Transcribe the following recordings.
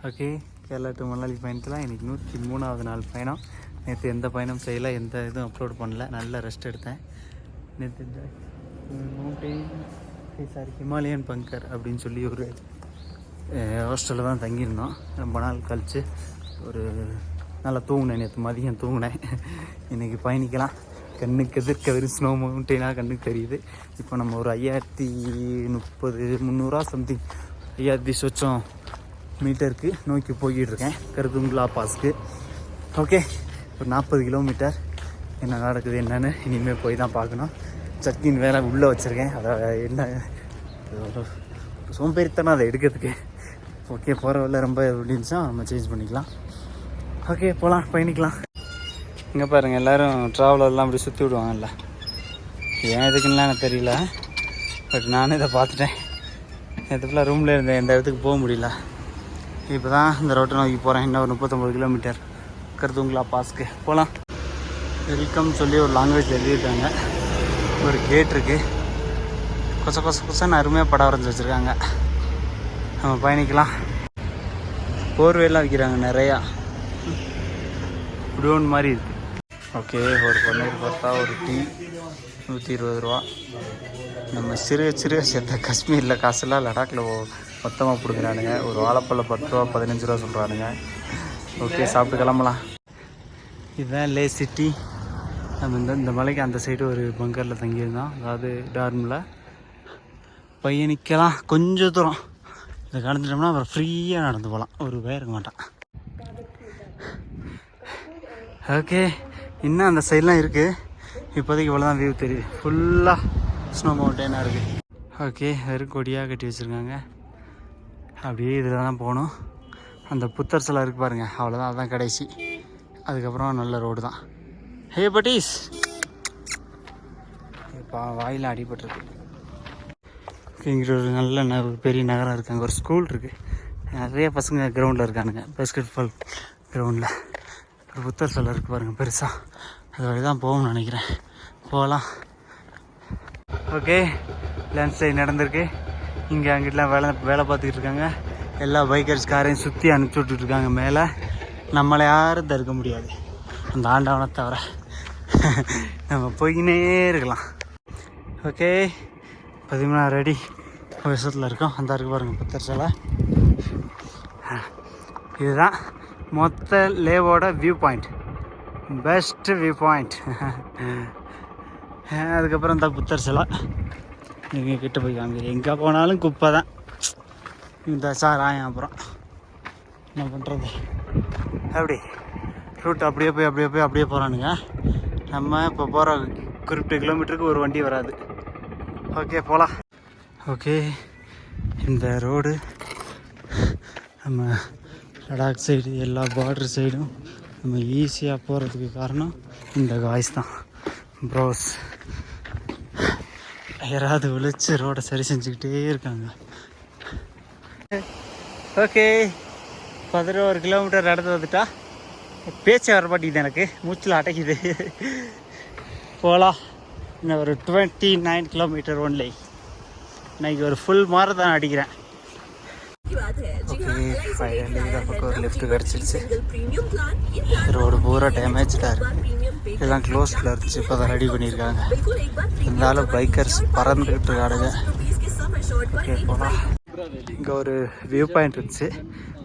Okay, Kerala to Manali பயணத்தில் இன்றைக்கி 103வது நாள் பயணம். நேற்று எந்த பயணம் செய்யலை, எந்த இதுவும் அப்லோட் பண்ணல. நல்ல ரெஸ்ட் எடுத்தேன். நேற்று இந்த ஹிமாலயன் பங்கர் அப்படின்னு சொல்லி ஒரு ஹாஸ்டலில் தான் தங்கியிருந்தோம். ரொம்ப நாள் கழித்து ஒரு நல்லா தூங்கினேன். நேற்று மதியம் தூங்கினேன். இன்றைக்கி பயணிக்கலாம். கண்ணுக்கு எதிர்க்க வெறும் ஸ்னோ மவுண்டெயினாக கண்ணுக்கு தெரியுது. இப்போ நம்ம ஒரு 5300 சம்திங் 5000 சொச்சம் மீட்டருக்கு நோக்கி போய்கிட்டு இருக்கேன், கருதுங்களா பாஸ்க்கு. ஓகே, ஒரு 40 கிலோமீட்டர். என்ன நடக்குது என்னன்னு இனிமேல் போய் தான் பார்க்கணும். சட்னின் வேறு உள்ளே வச்சுருக்கேன். அதை என்ன சோம்பேறித்தனம் அதை எடுக்கிறதுக்கு. ஓகே, போகிற வரல ரொம்ப இருந்துச்சா நம்ம சேஞ்ச் பண்ணிக்கலாம். ஓகே, போகலாம், பயணிக்கலாம். இங்கே பாருங்கள், எல்லோரும் ட்ராவலர்லாம் அப்படி சுற்றி விடுவாங்கல்ல. ஏன் எதுக்குன்னா எனக்கு தெரியல, பட் நானும் இதை பார்த்துட்டேன். நேற்றுக்குள்ள ரூமில் இருந்தேன், எந்த இடத்துக்கு போக முடியல. இப்போ தான் இந்த ரோட்டை நோக்கி போகிறேன். இன்னும் ஒரு 39 கிலோமீட்டர் கருதுங்களா பாஸ்க்கு போகலாம். வெல்கம் சொல்லி ஒரு லாங்குவேஜ் எழுதியிருக்காங்க. ஒரு கேட் இருக்குது. கொசன்னு அருமையாக படம் வரைஞ்சி வச்சுருக்காங்க. நம்ம பயணிக்கலாம். போர்வையெல்லாம் விற்கிறாங்க நிறையா. குடோன் மாதிரி இருக்குது. ஓகே, ஒரு பன்னீர் பார்த்தா ஒரு டீ 120 ரூபா. நம்ம சிறுக சேர்த்த காஷ்மீரில் காசெல்லாம் லடாக்கில் மொத்தமாக பிடிக்கிறானுங்க. ஒரு வாழைப்பழம் 10 ரூபா 15 ரூபா சொல்கிறானுங்க. ஓகே, சாப்பிட்டு கிளம்பலாம். இதுதான் லே சிட்டி. நம்ம இந்த மலைக்கு அந்த சைடு ஒரு பங்கரில் தங்கியிருந்தோம், அதாவது டார்மில். பயணிக்கலாம் கொஞ்சம் தூரம். இதை கடந்துட்டோம்னா அப்புறம் ஃப்ரீயாக நடந்து போகலாம், ஒரு பேர் இருக்க மாட்டான். ஓகே, இன்னும் அந்த சைட்லாம் இருக்குது. இப்போதைக்கு இவ்வளோ தான் வியூ தெரியுது. ஃபுல்லாக ஸ்னோ மவுண்டெயினாக இருக்குது. ஓகே, வெறும் கொடியாக கட்டி வச்சுருக்காங்க. அப்படியே இதில் தான் போகணும். அந்த புத்தர் சிலை இருக்குது பாருங்கள், அவ்வளோதான், அதுதான் கடைசி. அதுக்கப்புறம் நல்ல ரோடு தான். ஹே பட்டீஸ், இப்போ வாயில் அடிபட்டுருக்கு. இங்கே ஒரு நல்ல ஒரு பெரிய நகரம் இருக்குது. அங்கே ஒரு ஸ்கூல் இருக்குது. நிறைய பசங்க கிரவுண்டில் இருக்கானுங்க, பேஸ்கெட் பால் கிரவுண்டில். ஒரு புத்தர் சிலை இருக்குது பாருங்கள், பெருசாக. அது வழி தான் போகணும்னு நினைக்கிறேன். போகலாம். ஓகே, லேண்ட் ஸ்லைட் நடந்திருக்கு. இங்கே அங்கிட்டலாம் வேலை பார்த்துக்கிட்டு இருக்காங்க. எல்லா பைக்கர்ஸ் காரையும் சுற்றி அனுப்பிச்சி விட்டுட்ருக்காங்க மேலே. நம்மளை யாரும் தடுக்க முடியாது, அந்த ஆண்டவனை தவிர. நம்ம போய்கினே இருக்கலாம். ஓகே, 13 அடி வருஷத்தில் இருக்கோம். அந்த இருக்கு பாருங்கள் புத்தர் சிலை. இதுதான் மொத்த லேவோட view point, best view point. அதுக்கப்புறம் இந்த புத்தர் சிலை இங்கே கிட்ட போய் காமிக்கிறேன். எங்கே போனாலும் குப்பை தான். இந்த சாராயம் அப்புறம் என்ன பண்ணுறது. அப்படி ரூட் அப்படியே போகிறானுங்க. நம்ம இப்போ போகிற குறிப்பிட்ட கிலோமீட்டருக்கு ஒரு வண்டி வராது. ஓகே, போகலாம். ஓகே, இந்த ரோடு நம்ம லடாக் சைடு எல்லா பார்டர் சைடும் நம்ம ஈஸியாக போகிறதுக்கு காரணம் இந்த காய்ஸ் தான். ப்ரோஸ் யாராவது விழிச்சு ரோடை சரி செஞ்சுக்கிட்டே இருக்காங்க. ஓகே, 11 கிலோமீட்டர் நடந்து வந்துட்டா. பேச்சு வர மாட்டேங்குது, எனக்கு மூச்சில் அடைக்குது. போகலாம். இன்னும் ஒரு 29 கிலோமீட்டர் ஒன்லி. இன்னைக்கு ஒரு ஃபுல் மாரத்தான் அடிக்கிறேன். ஓகே, ஃபைனலி இந்த பக்கம் ஒரு லிஃப்ட் கிடச்சிருச்சு. ரோடு பூரா டேமேஜாக இருக்குது. இதெல்லாம் க்ளோஸில் இருந்துச்சு, இப்போ தான் ரெடி பண்ணியிருக்காங்க. இருந்தாலும் பைக்கர்ஸ் பறந்துக்கிட்டு இருக்காடுங்க. ஓகே, போகலாம். இங்கே ஒரு வியூ பாயிண்ட் இருந்துச்சு.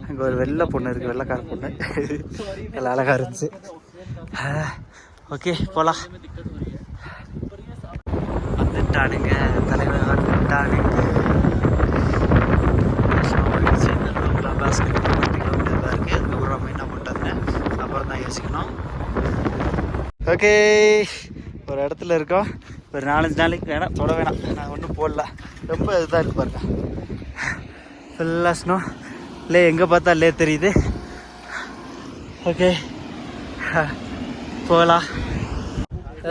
அங்கே ஒரு வெள்ளை பொண்ணு இருக்குது, வெள்ளைக்கார பொண்ணு. நல்லா அழகாக இருந்துச்சு. ஓகே, போகலாம். வந்துட்டானுங்க தலைவர், வந்துட்டானுங்க. பாஸ்கெட் 10 கிலோமீட்டர் தான் இருக்குது. அதுக்கப்புறம் என்ன பண்ணுறதுன்னு அப்புறம் தான் யோசிக்கணும். ஓகே, ஒரு இடத்துல இருக்கோம். ஒரு 4-5 நாளைக்கு வேணாம், தொட வேணாம். நான் ஒன்றும் போடல. ரொம்ப இதாக இருக்குது பாருங்க, ஃபுல்லாக ஸ்னோ. லே எங்கே பார்த்தா லே தெரியுது. ஓகே, போகலாம்.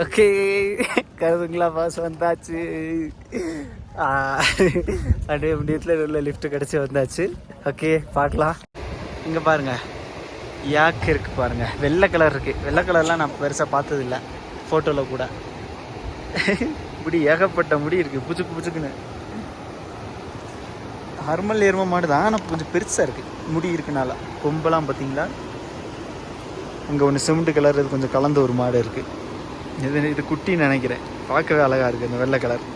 ஓகே, கருதுங்களா பாஸ் வந்தாச்சு. அப்படியே முடியத்தில் உள்ள லிஃப்ட்டு கிடச்சி வந்தாச்சு. ஓகே, பார்க்கலாம். இங்கே பாருங்கள், யாக்கு இருக்குது பாருங்கள், வெள்ளை கலர் இருக்குது. வெள்ளை கலர்லாம் நான் பெருசாக பார்த்ததில்ல ஃபோட்டோவில் கூட. முடி ஏகப்பட்ட முடி இருக்குது, புச்சுக்குன்னு. நார்மல் எருமை மாடு தான், ஆனால் கொஞ்சம் பெருசாக இருக்குது, முடி இருக்குனால. கொம்பெல்லாம் பார்த்தீங்களா, அங்கே ஒன்று சிமெண்ட் கலர், இது கொஞ்சம் கலந்த ஒரு மாடு இருக்குது. இது குட்டின்னு நினைக்கிறேன், பார்க்கவே அழகாக இருக்குது இந்த வெள்ளை கலர்.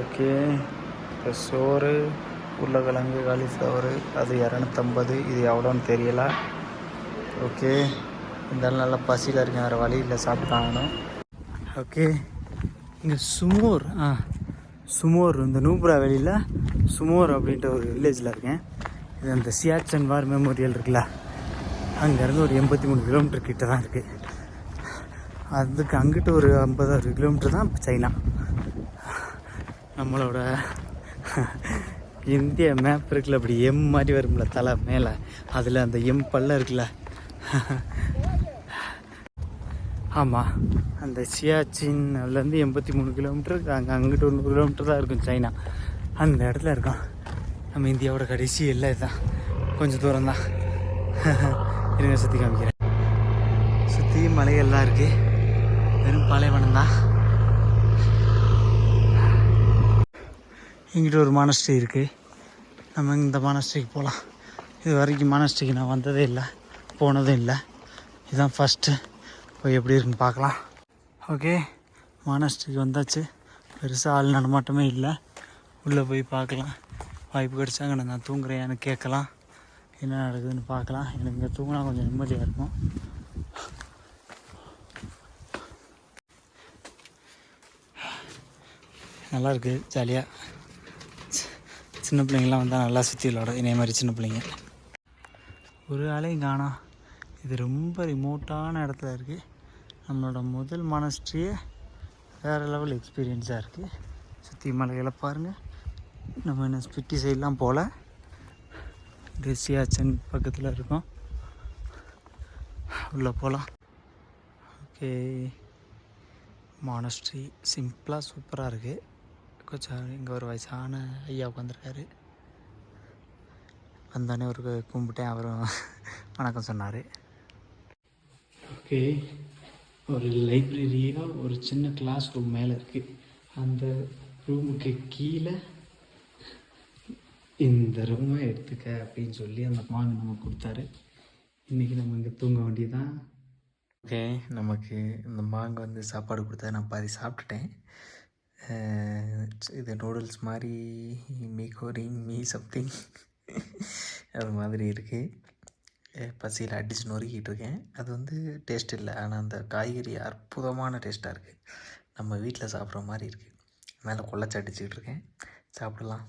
ஓகே, இப்போ சோறு, உருளைக்கிழங்கு, காலிஃப்ளவரு, அது 250. இது எவ்வளோன்னு தெரியல. ஓகே, இருந்தாலும் நல்லா பசியில் இருக்கேன், வேறு வழி இல்லை, சாப்பிட்டாங்கணும். ஓகே, இங்கே சுமோர் இந்த நூப்ரா வெளியில் சுமோர் அப்படின்ற ஒரு வில்லேஜில் இருக்கேன். இது அந்த சியாச்சன் வார் மெமோரியல் இருக்குல்ல, அங்கேருந்து ஒரு 83 கிலோமீட்டர் கிட்ட தான் இருக்குது. அதுக்கு அங்கிட்டு ஒரு 50 கிலோமீட்டர் தான் இப்போ சைனா. நம்மளோட இந்திய மேப் இருக்குல்ல, அப்படி எம் மாதிரி வரும்ல தலை மேலே, அதில் அந்த எம் பல்ல இருக்குல்ல, ஆமாம், அந்த சியாச்சின் அதுலேருந்து 83 கிலோமீட்டர், அங்கிட்டு 100 கிலோமீட்டர் தான் இருக்கும் சைனா. அந்த இடத்துல இருக்கோம். நம்ம இந்தியாவோட கடைசி எல்லை தான், கொஞ்சம் தூரம் தான். இருங்க சுற்றி காமிக்கிறேன். சுற்றி மலைகள்லாம் இருக்குது, வெறும் பாலைவனம் தான். இங்கிட்ட ஒரு மானஸ்ட்ரி இருக்குது, நம்ம இந்த மானஸ்ட்ரிக்கு போகலாம். இது வரைக்கும் மானஸ்ட்ரிக்கு நான் வந்ததே இல்லை, போனதும் இல்லை. இதுதான் ஃபஸ்ட்டு. போய் எப்படி இருக்குன்னு பார்க்கலாம். ஓகே, மானஸ்ட்ரிக்கு வந்தாச்சு. பெருசாக ஆள் நடமாட்டமே இல்லை. உள்ளே போய் பார்க்கலாம். வாய்ப்பு கிடச்சாங்க நான் தூங்குறேன்னு கேட்கலாம், என்ன நடக்குதுன்னு பார்க்கலாம். எனக்கு இங்கே தூங்கினா கொஞ்சம் நிம்மதியாக இருக்கும். நல்லாயிருக்கு, ஜாலியாக. சின்ன பிள்ளைங்கள்லாம் வந்தால் நல்லா சுற்றி விளாடும், இதே மாதிரி சின்ன பிள்ளைங்க. ஒரு ஆளையும் காணோம். இது ரொம்ப ரிமோட்டான இடத்துல இருக்குது. நம்மளோட முதல் மானஸ்ட்ரியே வேறு லெவல் எக்ஸ்பீரியன்ஸாக இருக்குது. சுற்றி மலைகளை பாருங்கள். நம்ம என்ன ஸ்பிட்டி சைட்லாம் போகல, இது சியாச்சன் பக்கத்தில் இருக்கோம். உள்ளே போகலாம். ஓகே, மானஸ்ட்ரி சிம்பிளாக சூப்பராக இருக்குது. கொஞ்சம் இங்கே ஒரு வயசான ஐயா உட்காந்துருக்காரு. வந்தோடனே ஒரு கும்பிட்டேன், அவரும் வணக்கம் சொன்னார். ஓகே, ஒரு லைப்ரரியாக ஒரு சின்ன கிளாஸ் ரூம் மேலே இருக்குது. அந்த ரூமுக்கு கீழே இந்த ரூமை எடுத்துக்க அப்படின்னு சொல்லி அந்த மாங்க நமக்கு கொடுத்தாரு. இன்றைக்கி நம்ம இங்கே தூங்க வேண்டியதான். ஓகே, நமக்கு இந்த மாங்க வந்து சாப்பாடு கொடுத்தா நான் பாதி சாப்பிட்டுட்டேன். இது நூடுல்ஸ் மாதிரி, மீ கோரிங் மீ சம்திங் அது மாதிரி இருக்குது. பசியில் அடிச்சு நொறுக்கிட்டு இருக்கேன். அது வந்து டேஸ்ட் இல்லை, ஆனால் அந்த காய்கறி அற்புதமான டேஸ்ட்டாக இருக்குது. நம்ம வீட்டில் சாப்பிட்ற மாதிரி இருக்குது. அதனால் கொள்ளச்சி அடிச்சுக்கிட்டு இருக்கேன். சாப்பிடலாம்.